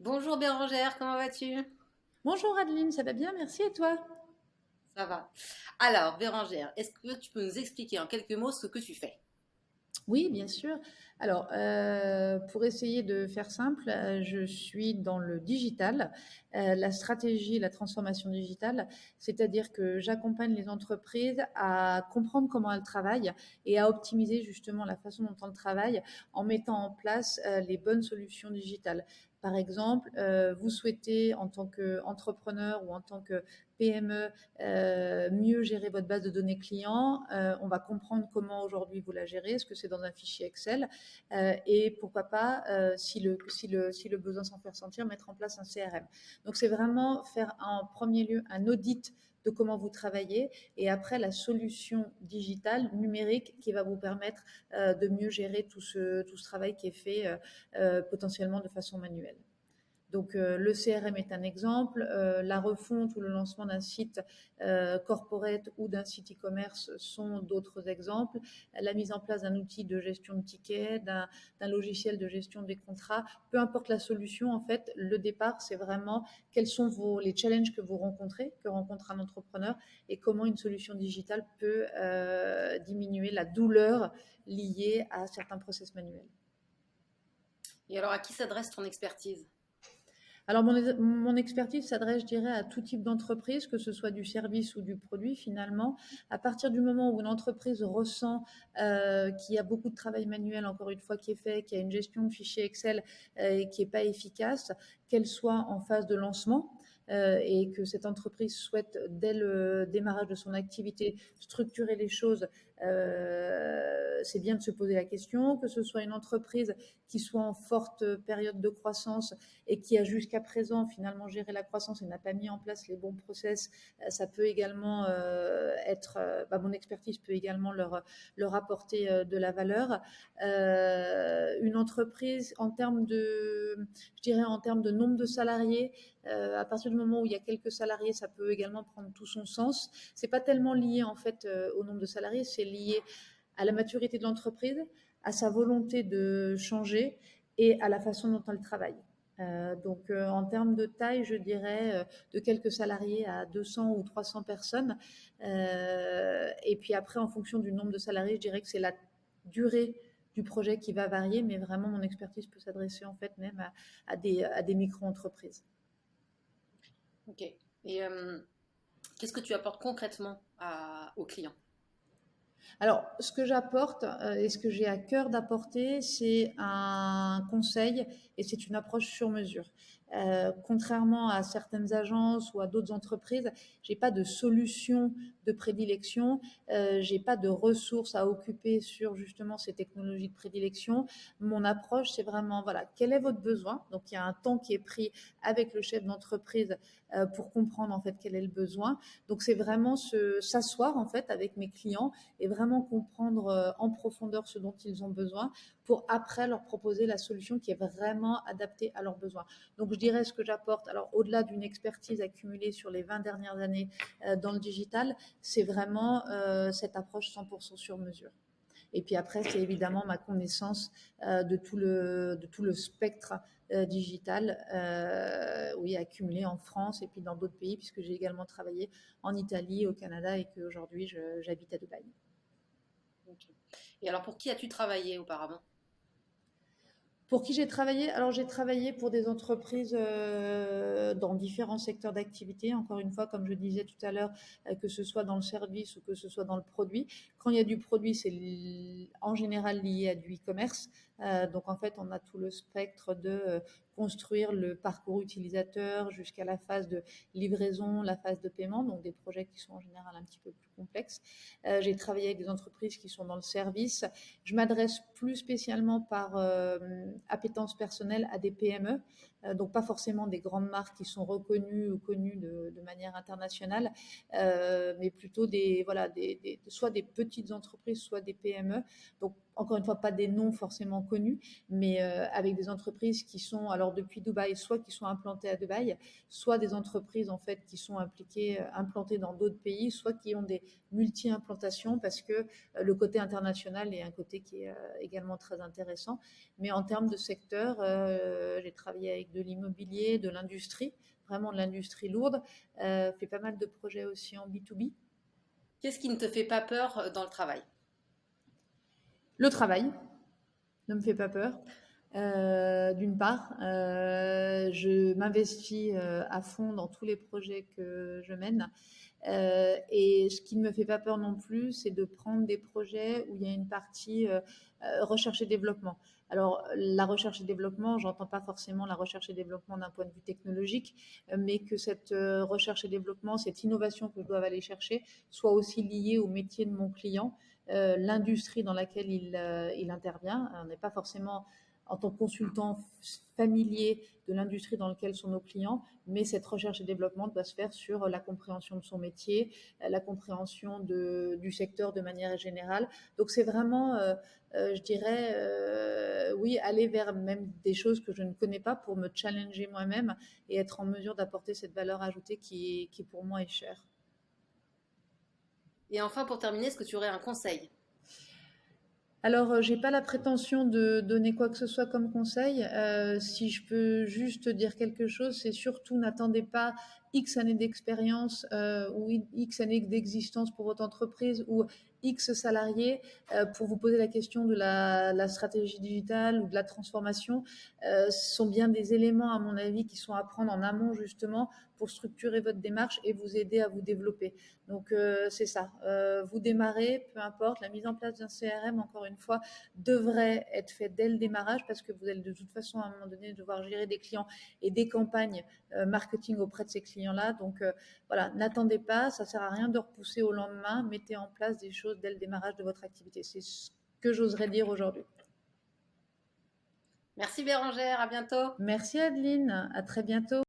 Bonjour Bérangère, comment vas-tu? Bonjour Adeline, ça va bien, merci et toi? Ça va. Alors Bérangère, est-ce que tu peux nous expliquer en quelques mots ce que tu fais? Oui, bien sûr. Alors, pour essayer de faire simple, je suis dans le digital, la stratégie, la transformation digitale, c'est-à-dire que j'accompagne les entreprises à comprendre comment elles travaillent et à optimiser justement la façon dont elles travaillent en mettant en place les bonnes solutions digitales. Par exemple, vous souhaitez en tant qu'entrepreneur ou en tant que PME mieux gérer votre base de données client. On va comprendre comment aujourd'hui vous la gérez. Est-ce que c'est dans un fichier Excel? Et pourquoi pas, si le besoin s'en fait ressentir, mettre en place un CRM. Donc c'est vraiment faire en premier lieu un audit de comment vous travaillez et après la solution digitale, numérique, qui va vous permettre de mieux gérer tout ce travail qui est fait potentiellement de façon manuelle. Donc le CRM est un exemple, la refonte ou le lancement d'un site corporate ou d'un site e-commerce sont d'autres exemples. La mise en place d'un outil de gestion de tickets, d'un logiciel de gestion des contrats, peu importe la solution, en fait, le départ, c'est vraiment quels sont les challenges que vous rencontrez, que rencontre un entrepreneur, et comment une solution digitale peut diminuer la douleur liée à certains process manuels. Et alors à qui s'adresse ton expertise? Alors, mon expertise s'adresse, je dirais, à tout type d'entreprise, que ce soit du service ou du produit, finalement. À partir du moment où une entreprise ressent qu'il y a beaucoup de travail manuel, encore une fois, qui est fait, qu'il y a une gestion de fichiers Excel qui n'est pas efficace, qu'elle soit en phase de lancement, et que cette entreprise souhaite, dès le démarrage de son activité, structurer les choses, c'est bien de se poser la question. Que ce soit une entreprise qui soit en forte période de croissance et qui a jusqu'à présent finalement géré la croissance et n'a pas mis en place les bons process, ça peut également être, mon expertise peut également leur apporter de la valeur. Une entreprise en termes de, je dirais en termes de nombre de salariés, à partir du moment où il y a quelques salariés, ça peut également prendre tout son sens. C'est pas tellement lié en fait au nombre de salariés, c'est lié à la maturité de l'entreprise, à sa volonté de changer et à la façon dont elle travaille. Donc, en termes de taille, je dirais de quelques salariés à 200 ou 300 personnes. Et puis après, en fonction du nombre de salariés, je dirais que c'est la durée du projet qui va varier, mais vraiment, mon expertise peut s'adresser en fait même à des micro-entreprises. Ok. Et qu'est-ce que tu apportes concrètement aux clients? Alors, ce que j'apporte et ce que j'ai à cœur d'apporter, c'est un conseil et c'est une approche sur mesure. Contrairement à certaines agences ou à d'autres entreprises, j'ai pas de solution de prédilection, j'ai pas de ressources à occuper sur justement ces technologies de prédilection. Mon approche, c'est vraiment voilà, quel est votre besoin? Donc il y a un temps qui est pris avec le chef d'entreprise pour comprendre en fait quel est le besoin. Donc c'est vraiment s'asseoir en fait avec mes clients et vraiment comprendre en profondeur ce dont ils ont besoin pour après leur proposer la solution qui est vraiment adaptée à leurs besoins. Donc je dirais ce que j'apporte, alors au-delà d'une expertise accumulée sur les 20 dernières années dans le digital, c'est vraiment cette approche 100% sur mesure. Et puis après, c'est évidemment ma connaissance de tout le spectre digital, oui, accumulé en France et puis dans d'autres pays, puisque j'ai également travaillé en Italie, au Canada et qu'aujourd'hui, j'habite à Dubaï. Ok. Et alors pour qui as-tu travaillé auparavant? Pour qui j'ai travaillé? Alors j'ai travaillé pour des entreprises dans différents secteurs d'activité. Encore une fois, comme je disais tout à l'heure, que ce soit dans le service ou que ce soit dans le produit. Quand il y a du produit, c'est en général lié à du e-commerce. Donc en fait, on a tout le spectre de construire le parcours utilisateur jusqu'à la phase de livraison, la phase de paiement, donc des projets qui sont en général un petit peu plus complexes. J'ai travaillé avec des entreprises qui sont dans le service. Je m'adresse plus spécialement par appétence personnelle à des PME, donc pas forcément des grandes marques qui sont reconnues ou connues de manière internationale, mais plutôt soit des petites entreprises, soit des PME. Donc, encore une fois, pas des noms forcément connus, mais avec des entreprises qui sont, alors depuis Dubaï, soit qui sont implantées à Dubaï, soit des entreprises en fait qui sont implantées dans d'autres pays, soit qui ont des multi-implantations parce que le côté international est un côté qui est également très intéressant. Mais en termes de secteur, j'ai travaillé avec de l'immobilier, de l'industrie, vraiment de l'industrie lourde, fait pas mal de projets aussi en B2B. Qu'est-ce qui ne te fait pas peur dans le travail? Le travail ne me fait pas peur. D'une part, je m'investis à fond dans tous les projets que je mène. Et ce qui ne me fait pas peur non plus, c'est de prendre des projets où il y a une partie recherche et développement. Alors, la recherche et développement, j'entends pas forcément la recherche et développement d'un point de vue technologique, mais que cette recherche et développement, cette innovation que je dois aller chercher, soit aussi liée au métier de mon client, l'industrie dans laquelle il intervient. On n'est pas forcément en tant que consultant familier de l'industrie dans laquelle sont nos clients, mais cette recherche et développement doit se faire sur la compréhension de son métier, la compréhension du secteur de manière générale. Donc c'est vraiment, je dirais, oui, aller vers même des choses que je ne connais pas pour me challenger moi-même et être en mesure d'apporter cette valeur ajoutée qui pour moi est chère. Et enfin, pour terminer, est-ce que tu aurais un conseil? Alors, j'ai pas la prétention de donner quoi que ce soit comme conseil. Si je peux juste dire quelque chose, c'est surtout n'attendez pas X années d'expérience ou X années d'existence pour votre entreprise ou X salariés pour vous poser la question de la stratégie digitale ou de la transformation. Ce sont bien des éléments, à mon avis, qui sont à prendre en amont justement pour structurer votre démarche et vous aider à vous développer. Donc c'est ça. Vous démarrez, peu importe. La mise en place d'un CRM, encore une fois, devrait être faite dès le démarrage parce que vous allez de toute façon à un moment donné devoir gérer des clients et des campagnes marketing auprès de ces clients-là. Donc voilà, n'attendez pas. Ça sert à rien de repousser au lendemain. Mettez en place des choses dès le démarrage de votre activité. C'est ce que j'oserais dire aujourd'hui. Merci Bérangère, à bientôt. Merci Adeline. À très bientôt.